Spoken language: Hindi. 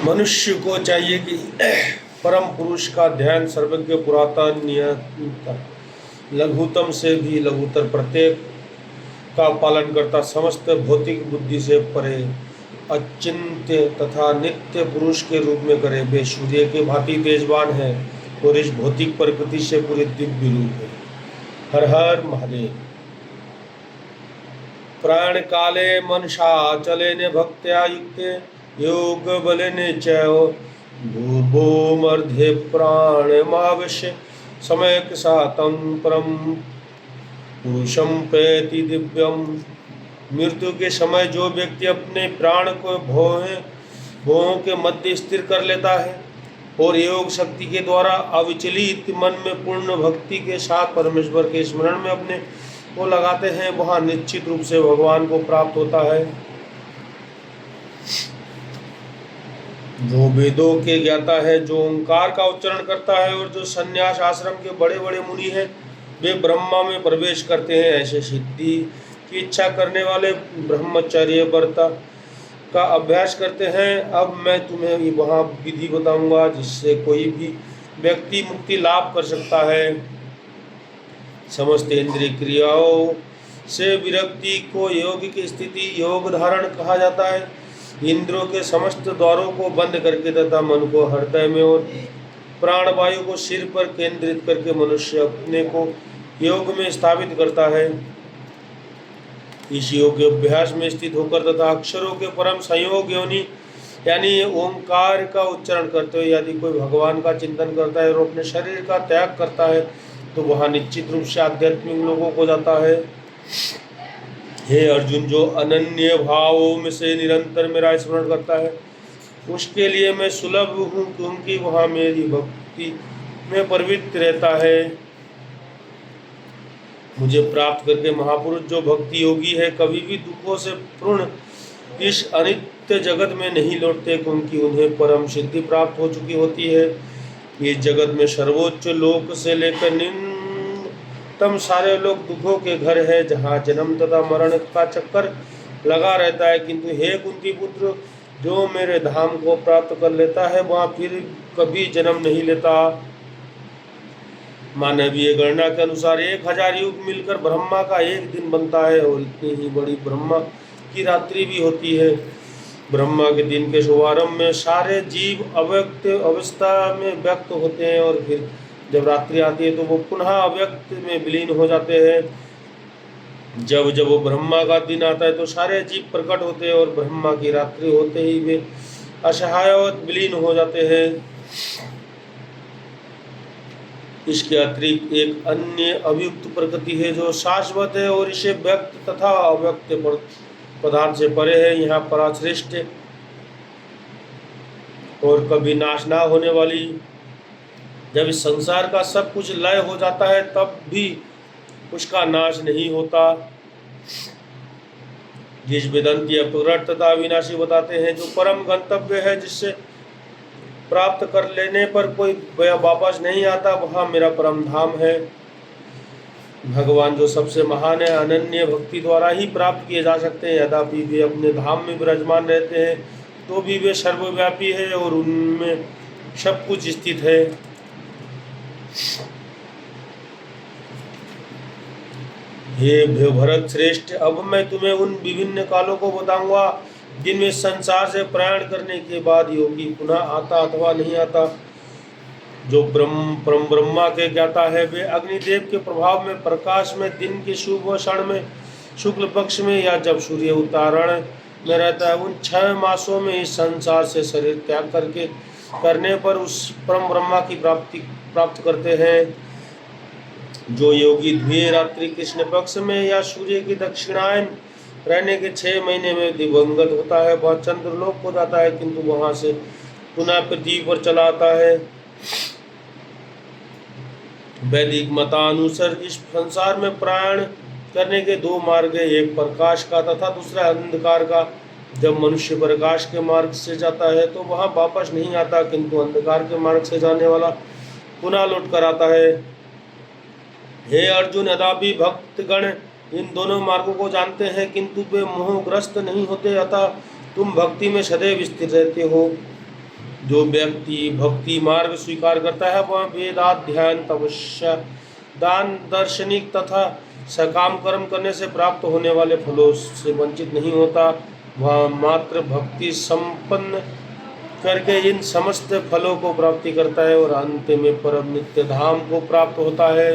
मनुष्य को चाहिए कि परम पुरुष का ध्यान सर्वज्ञ पुरातन नियंता लघुतम से भी लघुतर प्रत्येक का पालन करता समस्त भौतिक बुद्धि से परे अचिंत्य तथा नित्य पुरुष के रूप में करे। वे सूर्य के भांति तेजवान है और इस भौतिक प्रकृति से पूरे दिव्य रूप है। हर हर महादेव। प्राण काले मनसा चले ने भक्त्या युक्ते योग बले ने चैव भूभो मर्धे प्राणमावश्य समय के सातम परम पुरुषम प्रति दिव्यम। मृत्यु के समय जो व्यक्ति अपने प्राण को भों के मध्य स्थिर कर लेता है और योग शक्ति के द्वारा अविचलित मन में पूर्ण भक्ति के साथ परमेश्वर के स्मरण में अपने को लगाते हैं, वहां निश्चित रूप से भगवान को प्राप्त होता है। जो वेदों के ज्ञाता है, जो ओंकार का उच्चारण करता है और जो संन्यास आश्रम के बड़े बड़े मुनि हैं, वे ब्रह्मा में प्रवेश करते हैं। ऐसे सिद्धि की इच्छा करने वाले ब्रह्मचर्य व्रत का अभ्यास करते हैं। अब मैं तुम्हें वहाँ विधि बताऊंगा जिससे कोई भी व्यक्ति मुक्ति लाभ कर सकता है। समस्त इंद्रिय क्रियाओं से विरक्ति को योग की स्थिति योग धारण कहा जाता है। इंद्रियों के समस्त द्वारों को बंद करके तथा मन को हृदय में और प्राणवायु को सिर पर केंद्रित करके मनुष्य अपने को योग में स्थापित करता है। इस योग अभ्यास में स्थित होकर तथा अक्षरों के परम संयोग योनि यानी ओंकार का उच्चारण करते हुए यदि कोई भगवान का चिंतन करता है और अपने शरीर का त्याग करता है तो वह निश्चित रूप से आध्यात्मिक लोगों को जाता है। हे अर्जुन, जो अनन्य भावों में से निरंतर मेरा स्मरण करता है उसके लिए मैं सुलभ हूँ, क्योंकि वहाँ मेरी भक्ति में प्रवृत्त रहता है। मुझे प्राप्त करके महापुरुष जो भक्ति योगी है कभी भी दुखों से पूर्ण इस अनित्य जगत में नहीं लौटते, क्योंकि उन्हें परम सिद्धि प्राप्त हो चुकी होती है। इस जगत में सर्वोच्च लोक से लेकर निम्नतम सारे लोग दुखों के घर है, जहाँ जन्म तथा मरण का चक्कर लगा रहता है। किंतु हे कुंती पुत्र, जो मेरे धाम को प्राप्त कर लेता है वहाँ फिर कभी जन्म नहीं लेता। मानवीय गणना के अनुसार 1000 युग मिलकर ब्रह्मा का एक दिन बनता है और इतनी ही बड़ी ब्रह्मा की रात्रि भी होती है। ब्रह्मा के दिन के शुभारंभ में सारे जीव अव्यक्त अवस्था में व्यक्त होते हैं और फिर जब रात्रि आती है तो वो पुनः अव्यक्त में विलीन हो जाते हैं। जब जब वो ब्रह्मा का दिन आता है तो सारे जीव प्रकट होते हैं और ब्रह्मा की रात्रि होते ही वे असहाय विलीन हो जाते हैं। इसके अतिरिक्त एक अन्य अव्यक्त प्रकृति है जो शाश्वत है और इसे व्यक्त तथा अव्यक्त पदार्थ से परे है। यहाँ पराश्रेष्ठ और कभी नाश ना होने वाली। जब इस संसार का सब कुछ लय हो जाता है तब भी उसका नाश नहीं होता। जिस वेदांती अपग्रत तथा अविनाशी बताते हैं, जो परम गंतव्य है जिससे प्राप्त कर लेने पर कोई वापस नहीं आता, वहाँ मेरा परम धाम है। भगवान जो सबसे महान है अनन्य भक्ति द्वारा ही प्राप्त किए जा सकते हैं। यद्यपि वे अपने धाम में विराजमान रहते हैं तो भी वे सर्वव्यापी है और उनमें सब कुछ स्थित है। हे भरत श्रेष्ठ, अब मैं तुम्हें उन विभिन्न कालों को बताऊंगा जिनमें संसार से प्रयाण करने के बाद योगी पुनः आता अथवा नहीं आता। जो परम ब्रह्मा के ज्ञाता है वे अग्निदेव के प्रभाव में प्रकाश में दिन के शुभ क्षण में शुक्ल पक्ष में या जब सूर्य उत्तारण में रहता है उन 6 मासों में इस संसार से शरीर त्याग करने पर उस परम ब्रह्मा की प्राप्त करते हैं। जो योगी द्वितीय रात्रि कृष्ण पक्ष में या सूर्य की दक्षिणायन रहने के 6 महीने में दिवंगत होता है वह चंद्रलोक को जाता है, किंतु वहां से पुनः पृथ्वी पर चला आता है। वैदिक मतानुसार इस संसार में प्रयाण करने के 2 मार्ग है, एक प्रकाश का तथा दूसरा अंधकार का। जब मनुष्य प्रकाश के मार्ग से जाता है तो वहां वापस नहीं आता, किंतु अंधकार के मार्ग से जाने वाला पुनः लौट कर आता है। हे अर्जुन, यद्यपि भक्तगण इन दोनों मार्गों को जानते हैं किंतु वे मोहग्रस्त नहीं होते, अतः तुम भक्ति में सदैव स्थिर रहते हो। जो व्यक्ति भक्ति मार्ग स्वीकार करता है वह वेदाध्ययन तपस्या दान दार्शनिक तथा सकाम कर्म करने से प्राप्त होने वाले फलों से वंचित नहीं होता। वह मात्र भक्ति संपन्न करके इन समस्त फलों को प्राप्ति करता है और अंत में परम नित्य धाम को प्राप्त होता है।